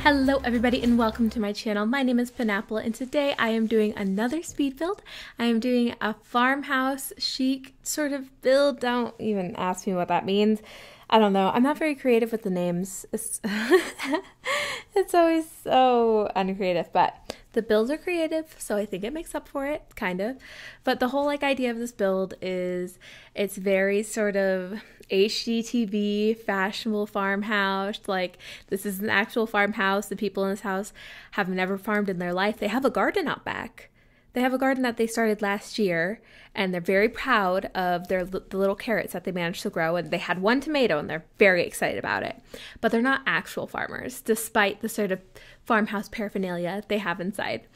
Hello everybody and welcome to my channel. My name is Penapple and today I am doing another speed build. I am doing a farmhouse chic sort of build. Don't even ask me what that means. I don't know. I'm not very creative with the names. It's, it's always so uncreative, but the builds are creative, so I think it makes up for it, kind of. But the whole idea of this build is it's very sort of HGTV, fashionable farmhouse. Like, this is an actual farmhouse. The people in this house have never farmed in their life. They have a garden out back. They have a garden that they started last year, and they're very proud of the little carrots that they managed to grow, and they had one tomato, and they're very excited about it. But they're not actual farmers, despite the sort of farmhouse paraphernalia they have inside.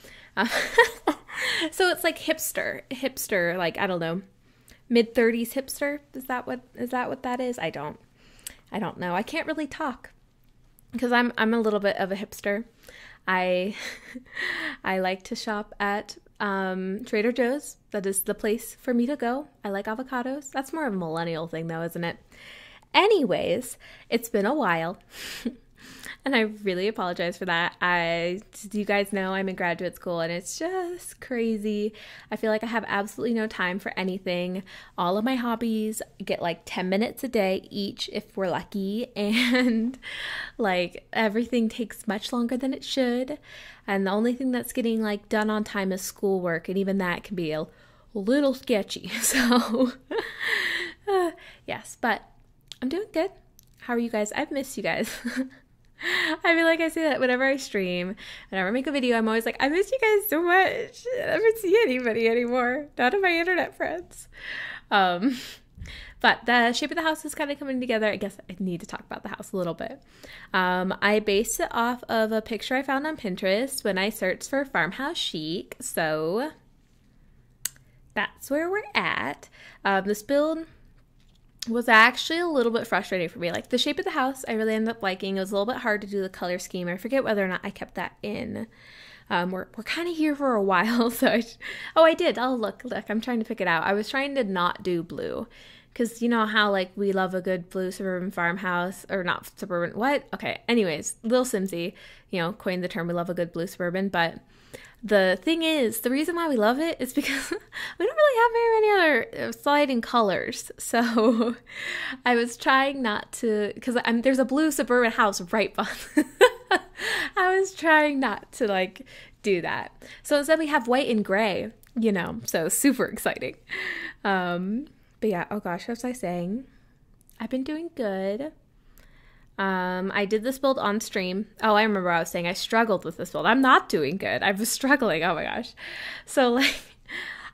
So it's like hipster, like, I don't know, mid-30s hipster. Is that what that is? I don't know. I can't really talk because I'm a little bit of a hipster. I like to shop at Trader Joe's. That is the place for me to go. I like avocados. That's more of a millennial thing though, isn't it? Anyways, it's been a while. And I really apologize for that. You guys know I'm in graduate school and it's just crazy. I feel like I have absolutely no time for anything. All of my hobbies get like 10 minutes a day each if we're lucky. And like everything takes much longer than it should. And the only thing that's getting like done on time is schoolwork. And even that can be a little sketchy. So yes, but I'm doing good. How are you guys? I've missed you guys. I feel like I say that whenever I stream, whenever I make a video, I'm always like, I miss you guys so much. I never see anybody anymore. None of my internet friends. But the shape of the house is kind of coming together. I guess I need to talk about the house a little bit. I based it off of a picture I found on Pinterest when I searched for Farmhouse Chic. So that's where we're at. This build was actually a little bit frustrating for me. Like, the shape of the house I really ended up liking. It was a little bit hard to do the color scheme. I forget whether or not I kept that in. We're kind of here for a while, so I did. Oh, look, I'm trying to pick it out. I was trying to not do blue, because you know how, like, we love a good blue suburban farmhouse, or not suburban, what? Okay, anyways, Lil Simsy, you know, coined the term, we love a good blue suburban, but the thing is, the reason why we love it is because we don't really have very many other sliding colors. So I was trying not to, because there's a blue suburban house right behind. I was trying not to like do that. So instead we have white and gray, you know, so super exciting. But yeah, oh gosh, what was I saying? I've been doing good. I did this build on stream. Oh, I remember what I was saying. I struggled with this build. I'm not doing good. I was struggling. Oh my gosh. So like,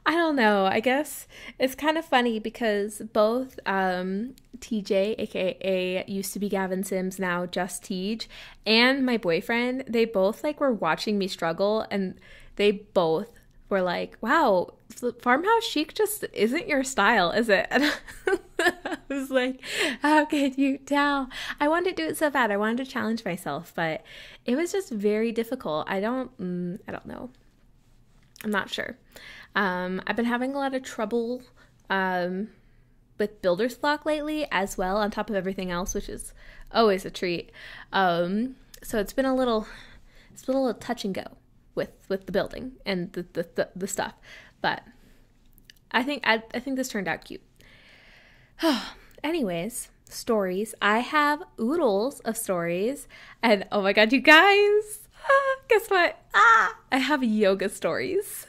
I don't know. I guess it's kind of funny because both TJ, aka used to be Gavin Sims, now just Tej, and my boyfriend, they both like were watching me struggle, and they both were like, wow, Farmhouse Chic just isn't your style, is it? And I was like, how could you tell? I wanted to do it so bad. I wanted to challenge myself, but it was just very difficult. I don't know. I'm not sure. I've been having a lot of trouble with builder's block lately as well, on top of everything else, which is always a treat. So it's been a little touch and go with the building and the stuff, but I think this turned out cute. Anyways, stories. I have oodles of stories, and oh my god, you guys, guess what? I have yoga stories.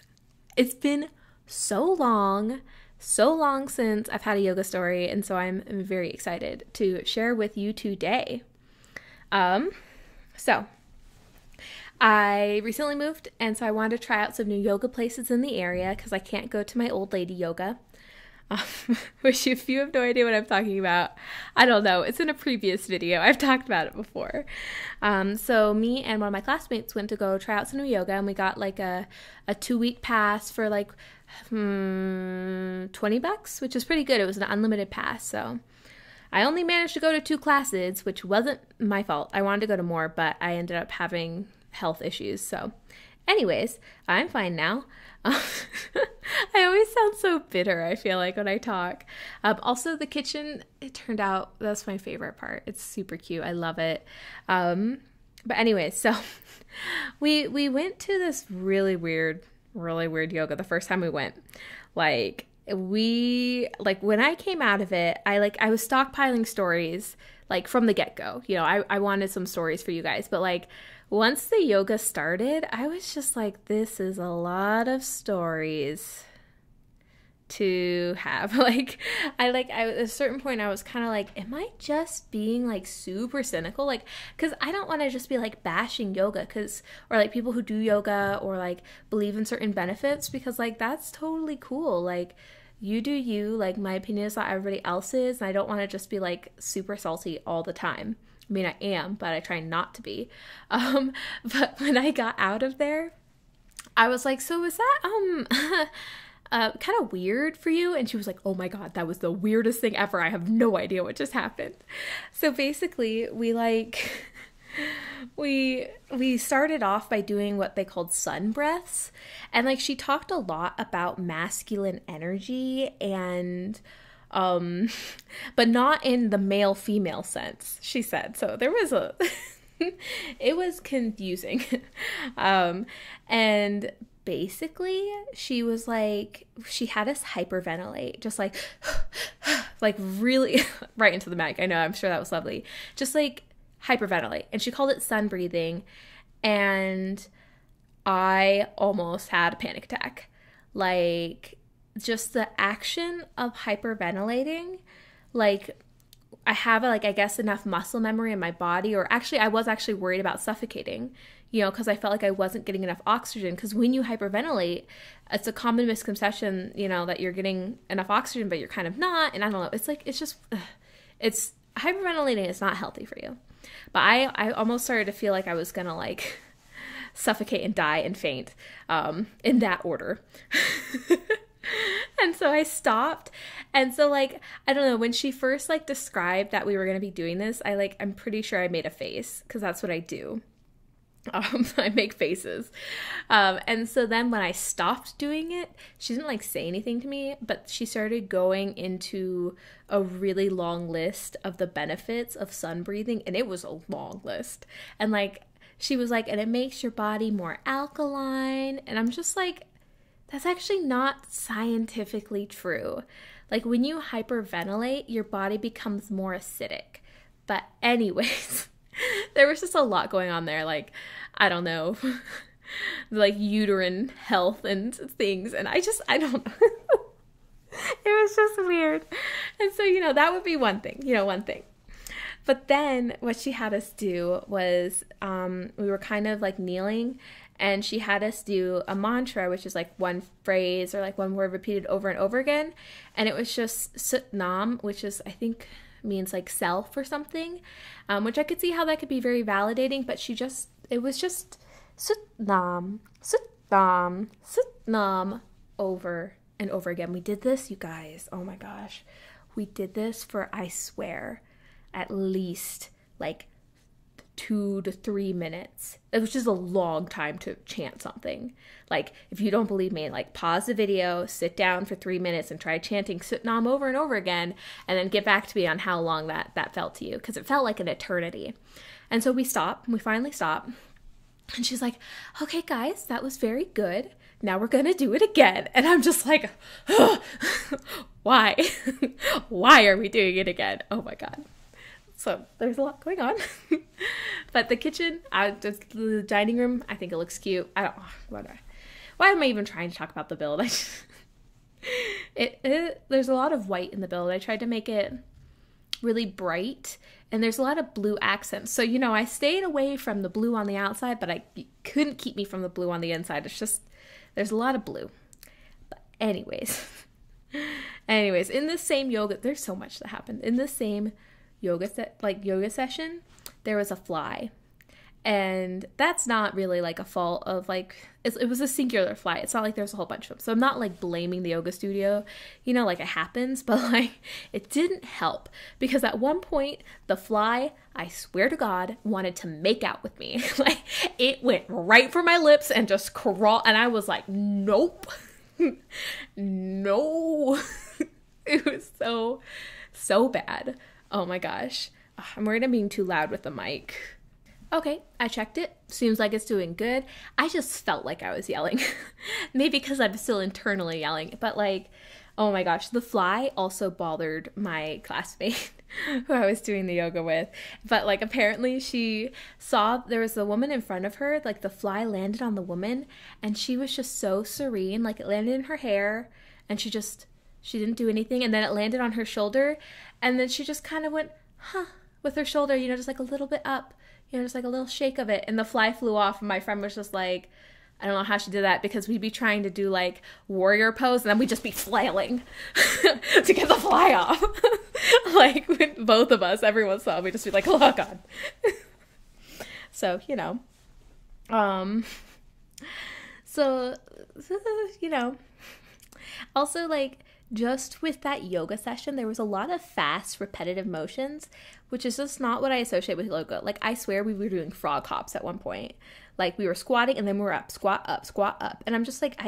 It's been so long since I've had a yoga story, and so I'm very excited to share with you today. So I recently moved, and so I wanted to try out some new yoga places in the area because I can't go to my old lady yoga. Which, if you have no idea what I'm talking about, I don't know. It's in a previous video. I've talked about it before. So me and one of my classmates went to go try out some new yoga, and we got like a 2-week pass for like $20, which is pretty good. It was an unlimited pass, so I only managed to go to 2 classes, which wasn't my fault. I wanted to go to more, but I ended up having health issues. So anyways, I'm fine now. I always sound so bitter, I feel like, when I talk. Also, the kitchen, it turned out, that's my favorite part. It's super cute. I love it. But anyway, so we went to this really weird yoga the first time we went. Like when I came out of it, I was stockpiling stories like from the get-go. You know, I wanted some stories for you guys, but like once the yoga started, I was just like, this is a lot of stories to have. Like I at a certain point I was kind of like, am I just being like super cynical? Like, because I don't want to just be like bashing yoga or like people who do yoga or like believe in certain benefits, because like that's totally cool. Like you do you, like my opinion is not everybody else's, and I don't want to just be like super salty all the time. I mean, I am, but I try not to be. But when I got out of there, I was like, so was that kind of weird for you? And she was like, oh my God, that was the weirdest thing ever. I have no idea what just happened. So basically we started off by doing what they called sun breaths. And like she talked a lot about masculine energy and but not in the male female sense, she said. So there was it was confusing. And basically she was like, she had us hyperventilate, just like like really right into the mic. I know, I'm sure that was lovely. Just like hyperventilate. And she called it sun breathing. And I almost had a panic attack. Like just the action of hyperventilating, like I have I guess enough muscle memory in my body, or actually I was actually worried about suffocating, you know, because I felt like I wasn't getting enough oxygen. Because when you hyperventilate, it's a common misconception, you know, that you're getting enough oxygen, but you're kind of not. And I don't know, it's like, it's just, it's hyperventilating is not healthy for you. But I almost started to feel like I was gonna like suffocate and die and faint, in that order. And so I stopped. And so like, I don't know, when she first like described that we were going to be doing this, I'm pretty sure I made a face, because that's what I do. I make faces. And so then when I stopped doing it, she didn't like say anything to me, but she started going into a really long list of the benefits of sun breathing. And it was a long list. And like, she was like, and it makes your body more alkaline. And I'm just like, that's actually not scientifically true. Like when you hyperventilate, your body becomes more acidic. But anyways, there was just a lot going on there. Like, I don't know, like uterine health and things. And I don't know. It was just weird. And so, you know, that would be one thing. But then what she had us do was we were kind of like kneeling, and she had us do a mantra, which is like one phrase or like one word repeated over and over again. And it was just Sut Nam, which is, I think, means like self or something, which I could see how that could be very validating. But it was just Sut Nam, Sut Nam, Sut Nam over and over again. We did this, you guys. Oh my gosh. We did this for, I swear, at least like 2 to 3 minutes, which is a long time to chant something. Like, if you don't believe me, like pause the video, sit down for 3 minutes and try chanting Sut Nam over and over again, and then get back to me on how long that felt to you, because it felt like an eternity. And so we finally stopped, and she's like, okay guys, that was very good. Now we're gonna do it again. And I'm just like, why? Why are we doing it again? Oh my God. So there's a lot going on. But the kitchen, the dining room, I think it looks cute. I don't know. Why am I even trying to talk about the build? There's a lot of white in the build. I tried to make it really bright, and there's a lot of blue accents. So, you know, I stayed away from the blue on the outside, but I couldn't keep me from the blue on the inside. It's just, there's a lot of blue. But anyways, in the same yoga, there's so much that happened. In the same yoga session, there was a fly. And that's not really like a fault of like, it was a singular fly. It's not like there's a whole bunch of them. So I'm not like blaming the yoga studio, you know, like it happens, but like it didn't help, because at one point the fly, I swear to God, wanted to make out with me. Like it went right for my lips and just crawled. And I was like, nope, no. It was so bad. Oh my gosh. I'm worried I'm being too loud with the mic. Okay, I checked it. Seems like it's doing good. I just felt like I was yelling. Maybe because I'm still internally yelling. But like, oh my gosh, the fly also bothered my classmate who I was doing the yoga with. But like, apparently she saw there was a woman in front of her. Like the fly landed on the woman and she was just so serene. Like it landed in her hair and she didn't do anything. And then it landed on her shoulder. And then she just kind of went, huh, with her shoulder, just like a little bit up. Just like a little shake of it. And the fly flew off and my friend was just like, I don't know how she did that because we'd be trying to do like warrior pose and then we'd just be flailing to get the fly off. Like with both of us, every once in a while, we'd just be like, oh God. So, also like, just with that yoga session, there was a lot of fast, repetitive motions, which is just not what I associate with yoga. Like, I swear we were doing frog hops at one point. Like, we were squatting and then we were up, squat up, squat up. And I'm just like,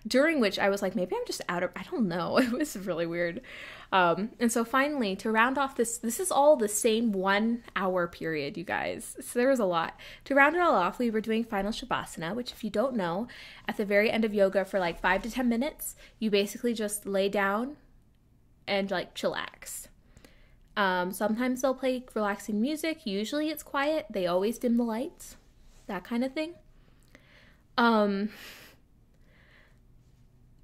during which I was like, maybe I'm just I don't know. It was really weird. And so finally, to round off this is all the same 1 hour period, you guys. So there was a lot. To round it all off, we were doing final shavasana, which if you don't know, at the very end of yoga for like 5 to 10 minutes, you basically just lay down and like chillax. Sometimes they'll play relaxing music. Usually it's quiet. They always dim the lights, that kind of thing.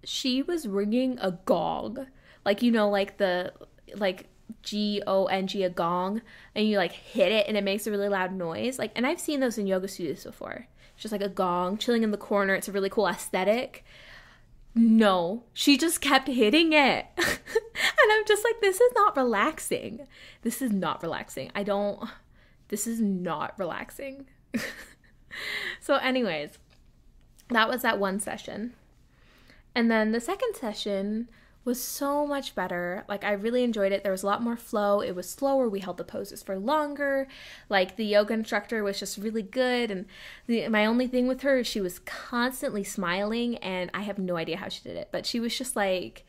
She was ringing a gong. Like, like the, like, G-O-N-G, a gong, and you, like, hit it, and it makes a really loud noise. Like, and I've seen those in yoga studios before. It's just, like, a gong, chilling in the corner. It's a really cool aesthetic. No, she just kept hitting it. And I'm just like, this is not relaxing. This is not relaxing. This is not relaxing. So anyways, that was that one session. And then the second session was so much better. Like, I really enjoyed it. There was a lot more flow. It was slower. We held the poses for longer. Like, the yoga instructor was just really good. And my only thing with her is she was constantly smiling, and I have no idea how she did it. But she was just like,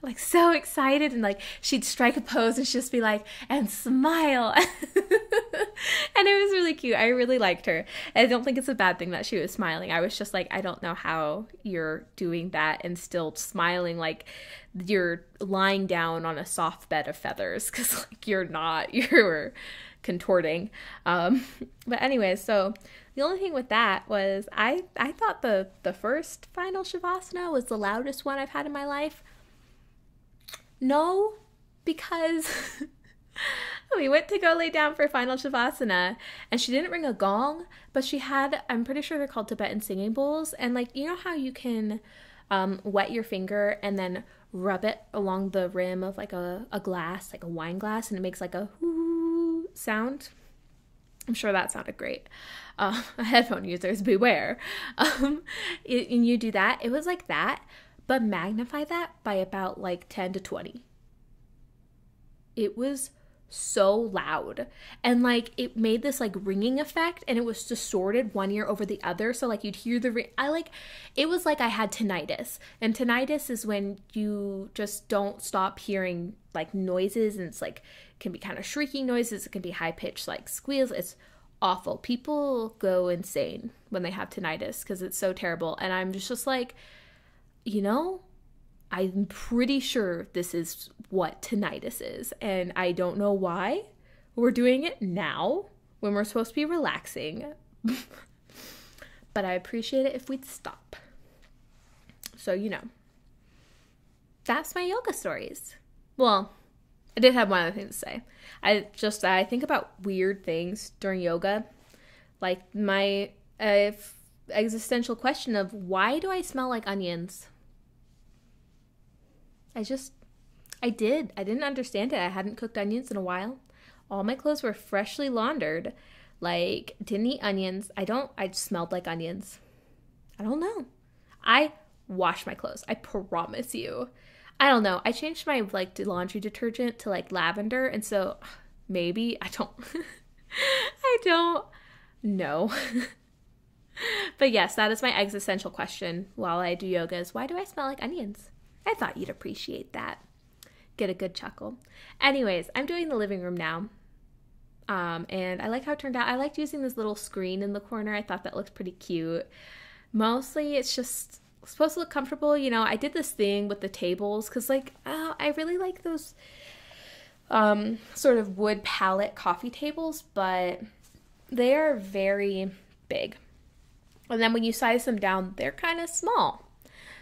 like so excited, and like she'd strike a pose and she'd just be like, and smile. And it was really cute. I really liked her. I don't think it's a bad thing that she was smiling. I was just like, I don't know how you're doing that and still smiling like you're lying down on a soft bed of feathers, because like you're contorting. But anyway, so the only thing with that was I thought the first final shavasana was the loudest one I've had in my life. No, because we went to go lay down for final shavasana and she didn't ring a gong, but she had, I'm pretty sure they're called Tibetan singing bowls. And like, you know how you can wet your finger and then rub it along the rim of like a glass, like a wine glass, and it makes like a whoo sound? I'm sure that sounded great. Headphone users, beware. And you do that. It was like that, but magnify that by about like 10 to 20. It was so loud, and like it made this like ringing effect, and it was distorted one ear over the other, so like you'd hear the ring. It was like I had tinnitus, and tinnitus is when you just don't stop hearing like noises, and it's like can be kind of shrieking noises, it can be high pitched like squeals. It's awful. People go insane when they have tinnitus because it's so terrible. And I'm just like, I'm pretty sure this is what tinnitus is, and I don't know why we're doing it now when we're supposed to be relaxing. But I appreciate it if we'd stop. So, that's my yoga stories. Well, I did have one other thing to say. I think about weird things during yoga, like my existential question of why do I smell like onions? I didn't understand it. I hadn't cooked onions in a while. All my clothes were freshly laundered. Like, didn't eat onions. I smelled like onions. I don't know. I wash my clothes. I promise you. I don't know. I changed my like laundry detergent to like lavender, and so maybe I don't know. But yes, that is my existential question while I do yoga is why do I smell like onions? I thought you'd appreciate that. get a good chuckle. Anyways, I'm doing the living room now. And I like how it turned out. I liked using this little screen in the corner. I thought that looked pretty cute. Mostly it's just supposed to look comfortable. You know, I did this thing with the tables because like, I really like those sort of wood pallet coffee tables, but they are very big. And then when you size them down, they're kind of small.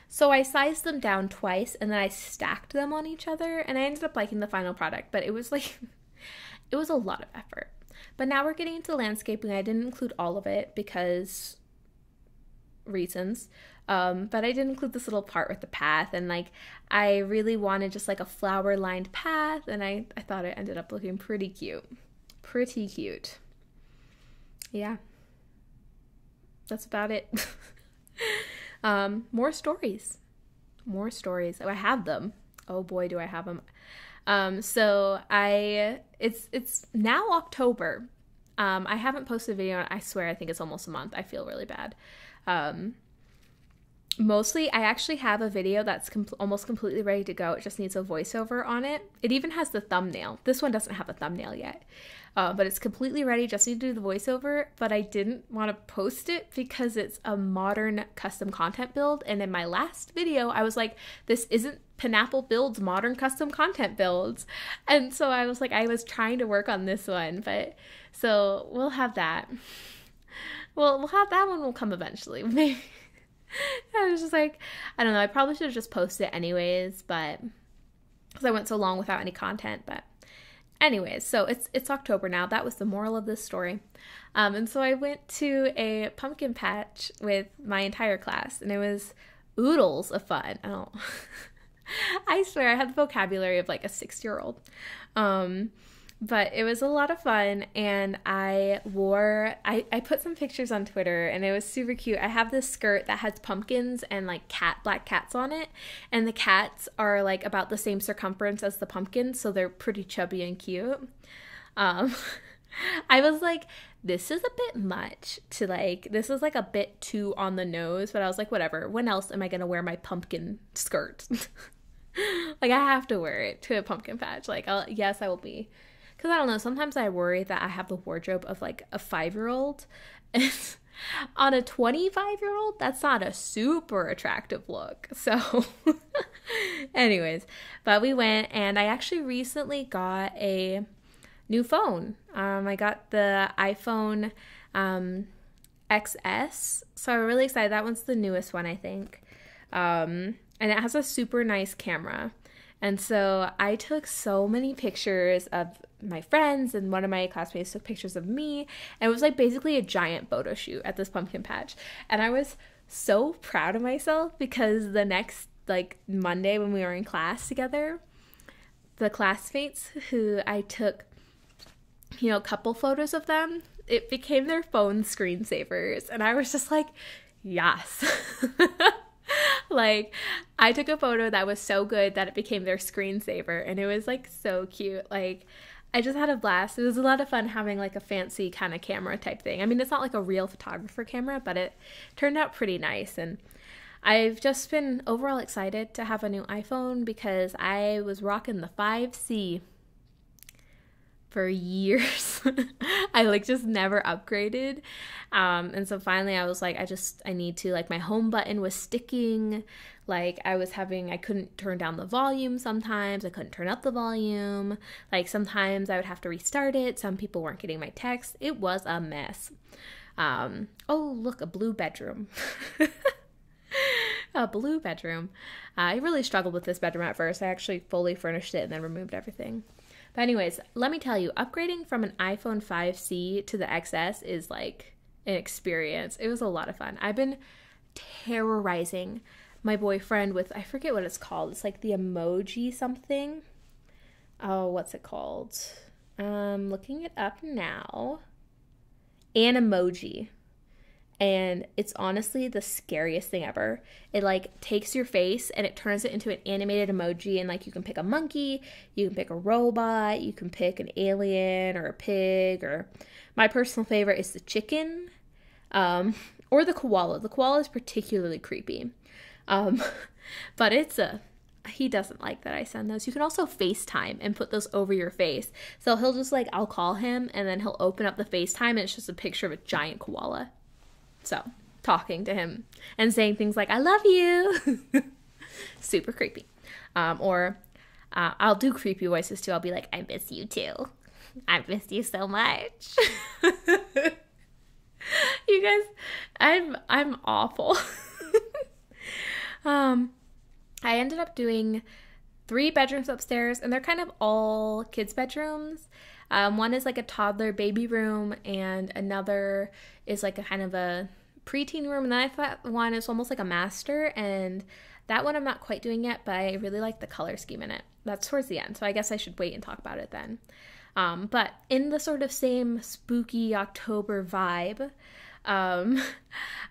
So I sized them down twice and then I stacked them on each other and I ended up liking the final product, but it was like, it was a lot of effort. But now we're getting into landscaping. I didn't include all of it because reasons. But I did include this little part with the path, and like I really wanted just like a flower lined path, and I thought it ended up looking pretty cute. Pretty cute. Yeah. That's about it. More stories. More stories. Oh, I have them. Oh boy, do I have them. So it's now October. I haven't posted a video. I swear, I think it's almost a month. I feel really bad. Mostly, I actually have a video that's almost completely ready to go. It just needs a voiceover on it. It even has the thumbnail. This one doesn't have a thumbnail yet, but it's completely ready. Just need to do the voiceover, but I didn't want to post it because it's a modern custom content build. And in my last video, I was like, this isn't Penapple builds modern custom content builds. And so I was like, I was trying to work on this one, but so we'll have that. Well, we'll have that one will come eventually. Maybe. I was just like, I don't know. I probably should have just posted it anyways, but because I went so long without any content. But anyways, so it's October now. That was the moral of this story. And so I went to a pumpkin patch with my entire class, and it was oodles of fun. I swear I had the vocabulary of like a 6-year-old. But it was a lot of fun, and I put some pictures on Twitter, and it was super cute. I have this skirt that has pumpkins and like black cats on it, and the cats are like about the same circumference as the pumpkins, so they're pretty chubby and cute. I was like, this is a bit much to like, this is like a bit too on the nose, but I was like, whatever. When else am I going to wear my pumpkin skirt? Like, I have to wear it to a pumpkin patch. Like, yes, I will be. Because I don't know, sometimes I worry that I have the wardrobe of like a 5-year-old. On a 25-year-old, that's not a super attractive look. So anyways, but we went, and I actually recently got a new phone. I got the iPhone XS. So I'm really excited. That one's the newest one, I think. And it has a super nice camera. And so I took so many pictures of my friends, and one of my classmates took pictures of me. And it was like basically a giant photo shoot at this pumpkin patch. And I was so proud of myself because the next like Monday when we were in class together, the classmates who I took, you know, a couple photos of them, it became their phone screensavers. And I was just like, yes. Like, I took a photo that was so good that it became their screensaver, and it was like so cute. Like, I just had a blast. It was a lot of fun having like a fancy kind of camera type thing. I mean, it's not like a real photographer camera, but it turned out pretty nice. And I've just been overall excited to have a new iPhone because I was rocking the 5C for years. I like just never upgraded. And so finally I was like, I need to, like, my home button was sticking. Like, I couldn't turn down the volume sometimes. I couldn't turn up the volume. Like, sometimes I would have to restart it. Some people weren't getting my text. It was a mess. Oh, look, a blue bedroom. A blue bedroom. I really struggled with this bedroom at first. I actually fully furnished it and then removed everything. But anyways, let me tell you, upgrading from an iPhone 5C to the XS is like an experience. It was a lot of fun. I've been terrorizing my boyfriend with, I forget what it's called. It's like the emoji something. Oh, what's it called? Looking it up now. Animoji. And it's honestly the scariest thing ever. It like takes your face and it turns it into an animated emoji, and like you can pick a monkey, you can pick a robot, you can pick an alien or a pig, or my personal favorite is the chicken, or the koala. The koala is particularly creepy. But it's a he doesn't like that I send those. You can also FaceTime and put those over your face. So he'll just like, I'll call him and then he'll open up the FaceTime and it's just a picture of a giant koala. So talking to him and saying things like, I love you. Super creepy. Or I'll do creepy voices too. I'll be like, I miss you too. I miss you so much. You guys, I'm awful. I ended up doing 3 bedrooms upstairs, and they're kind of all kids' bedrooms. One is like a toddler baby room, and another is like a kind of a preteen room. And then I thought one is almost like a master, and that one I'm not quite doing yet, but I really like the color scheme in it. That's towards the end, so I guess I should wait and talk about it then. But in the sort of same spooky October vibe,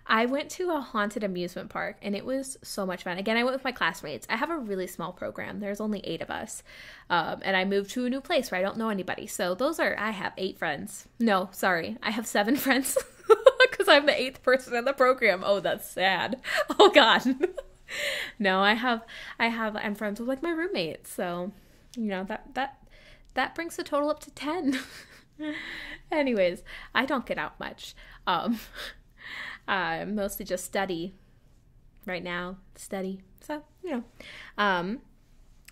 I went to a haunted amusement park, and it was so much fun. Again, I went with my classmates. I have a really small program. There's only 8 of us. And I moved to a new place where I don't know anybody. So I have 8 friends. No, sorry. I have 7 friends because I'm the 8th person in the program. Oh, that's sad. Oh God. No, I'm friends with like my roommates. So, that brings the total up to 10. Anyways, I don't get out much. I mostly just study right now. So,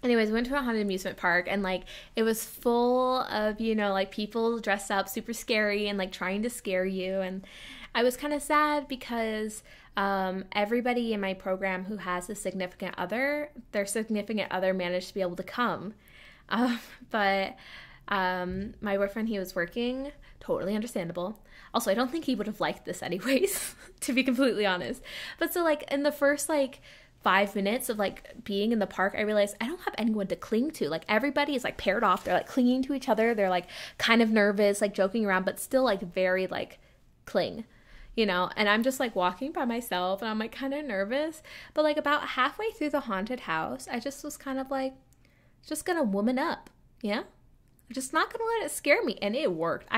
anyways, went to a haunted amusement park, and like it was full of, like people dressed up super scary and like trying to scare you. And I was kind of sad because everybody in my program who has a significant other, their significant other managed to be able to come. But my boyfriend, he was working, totally understandable. Also, I don't think he would have liked this anyways, to be completely honest. But so like in the first like 5 minutes of like being in the park, I realized I don't have anyone to cling to. Like everybody is like paired off. They're like clinging to each other. They're like kind of nervous, like joking around, but still like very like cling, and I'm just like walking by myself, and I'm like kind of nervous. But like about halfway through the haunted house, I just was kind of like, just gonna woman up. Yeah. I'm just not gonna let it scare me. And it worked.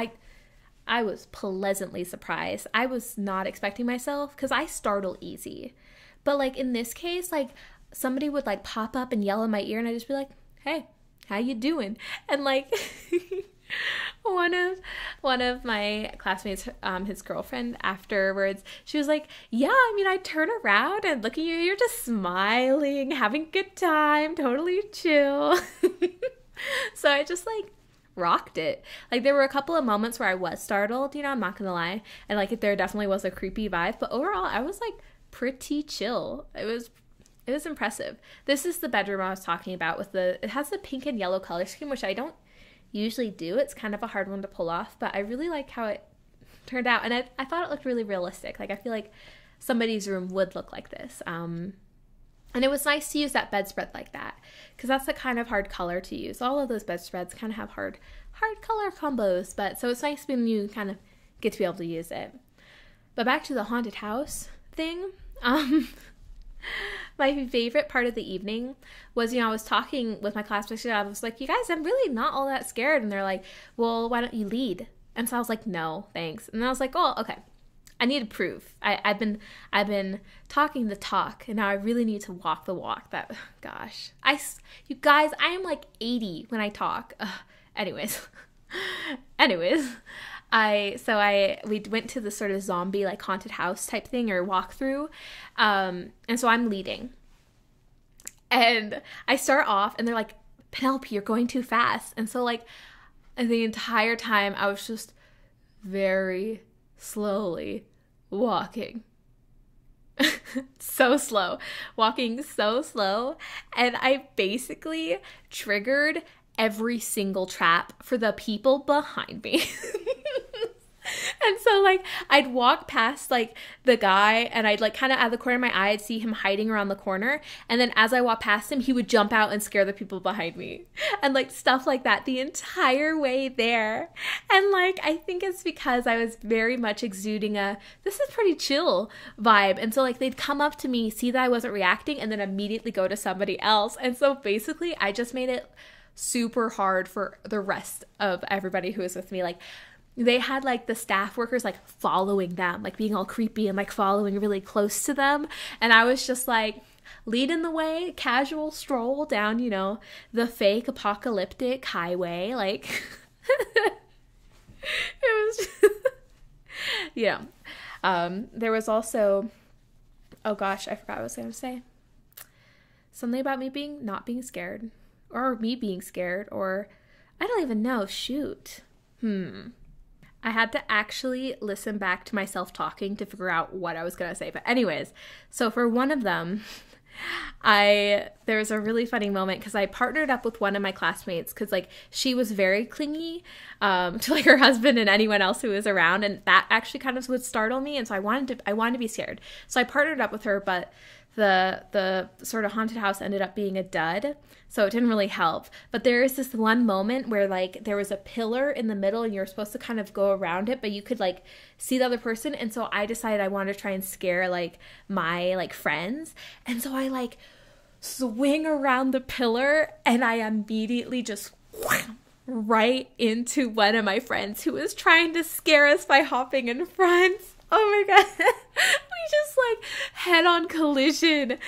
I was pleasantly surprised. I was not expecting myself, because I startle easy. But like in this case, like somebody would like pop up and yell in my ear, and I'd just be like, hey, how you doing? And like one of my classmates, his girlfriend, afterwards, she was like, yeah, I turn around and look at you, you're just smiling, having a good time, totally chill. So I just like rocked it. Like there were a couple of moments where I was startled, I'm not gonna lie, and like there definitely was a creepy vibe, but overall I was like pretty chill. It was impressive. This is the bedroom I was talking about it has the pink and yellow color scheme, which I don't usually do. It's kind of a hard one to pull off, but I really like how it turned out, and I thought it looked really realistic. Like I feel like somebody's room would look like this. And it was nice to use that bedspread like that, because that's the kind of hard color to use. All of those bedspreads kind of have hard color combos, but so it's nice when you kind of get to be able to use it. But back to the haunted house thing. My favorite part of the evening was, I was talking with my classmates, I was like, you guys, I'm really not all that scared. And they're like, well, why don't you lead? And so I was like, no, thanks. And I was like, oh, okay. I need to prove. I've been talking the talk, and now I really need to walk the walk. You guys, I am like 80 when I talk. Anyways, we went to this sort of zombie like haunted house type thing or walkthrough, and so I'm leading, and I start off, and they're like, Penelope, you're going too fast, and so like the entire time I was just very slowly walking. Walking so slow, and I basically triggered every single trap for the people behind me. And so like I'd walk past like the guy, and I'd like kind of out of the corner of my eye, I'd see him hiding around the corner, and then as I walk past him, he would jump out and scare the people behind me, and like stuff like that the entire way there. And like I think it's because I was very much exuding a this is pretty chill vibe, and so like they'd come up to me, see that I wasn't reacting, and then immediately go to somebody else. And so basically I just made it super hard for the rest of everybody who was with me. Like they had like the staff workers like following them, like being all creepy and like following really close to them. And I was just like, leading the way, casual stroll down, you know, the fake apocalyptic highway. Like, it was, yeah. There was also, oh gosh, I forgot what I was going to say. Something about me not being scared, or me being scared, or I don't even know. Shoot. I had to actually listen back to myself talking to figure out what I was going to say. But anyways, so for one of them, there was a really funny moment because I partnered up with one of my classmates because like she was very clingy to like her husband and anyone else who was around, and that actually kind of would startle me, and so I wanted to be scared. So I partnered up with her, but the sort of haunted house ended up being a dud, so it didn't really help. But there is this one moment where like there was a pillar in the middle and you're supposed to kind of go around it, but you could like see the other person, and so I decided I wanted to try and scare like my like friends, and so I like swing around the pillar and I immediately just right into one of my friends who was trying to scare us by hopping in front. Oh my god. We just like head-on collision. And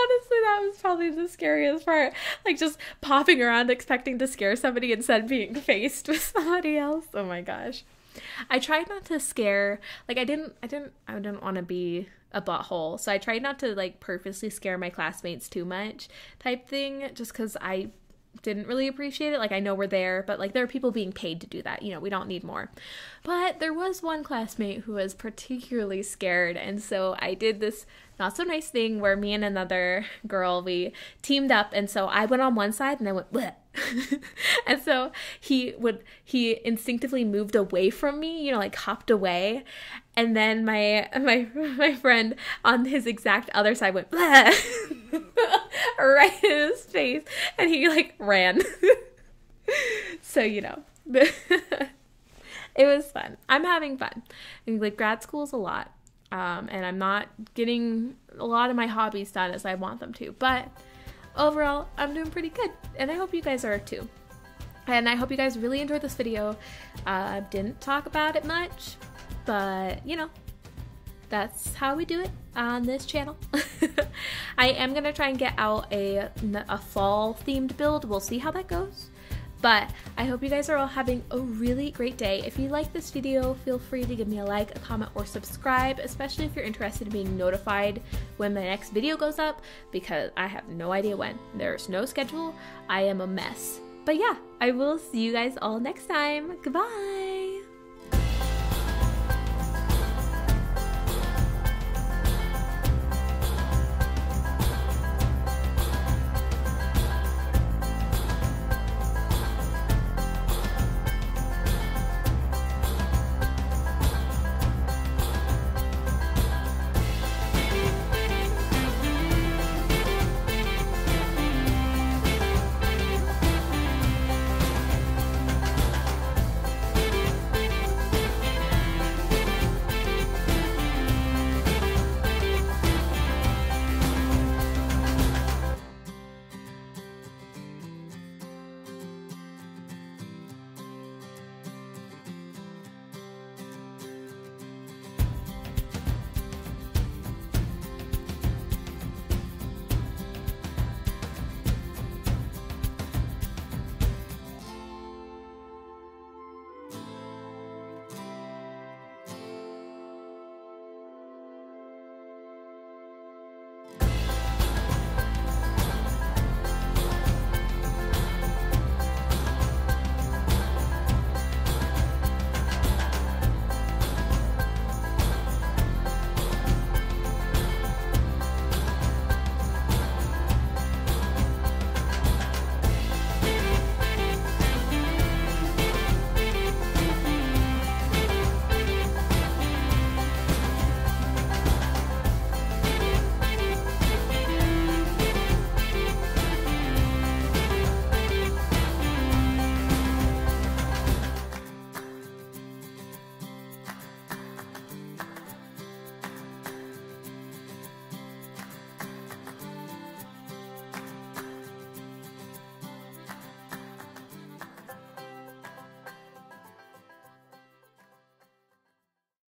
honestly, that was probably the scariest part. Like just popping around expecting to scare somebody instead of being faced with somebody else. Oh my gosh. I tried not to scare, like I didn't want to be a butthole. So I tried not to like purposely scare my classmates too much type thing, just because I didn't really appreciate it. Like I know we're there, but like there are people being paid to do that, you know, we don't need more. But there was one classmate who was particularly scared, and so I did this not so nice thing where me and another girl, we teamed up, and so I went on one side and I went bleh. And so he instinctively moved away from me, you know, like hopped away, and then my friend on his exact other side went bleh. Right in his face, and he like ran. So you know, it was fun. I'm having fun. And, like grad school is a lot, and I'm not getting a lot of my hobbies done as I want them to, but overall I'm doing pretty good, and I hope you guys are too. And I hope you guys really enjoyed this video. I didn't talk about it much, but you know, that's how we do it on this channel. I am gonna try and get out a fall themed build. We'll see how that goes. But I hope you guys are all having a really great day. If you like this video, feel free to give me a like, a comment, or subscribe, especially if you're interested in being notified when my next video goes up, because I have no idea when. There's no schedule. I am a mess. But yeah, I will see you guys all next time. Goodbye!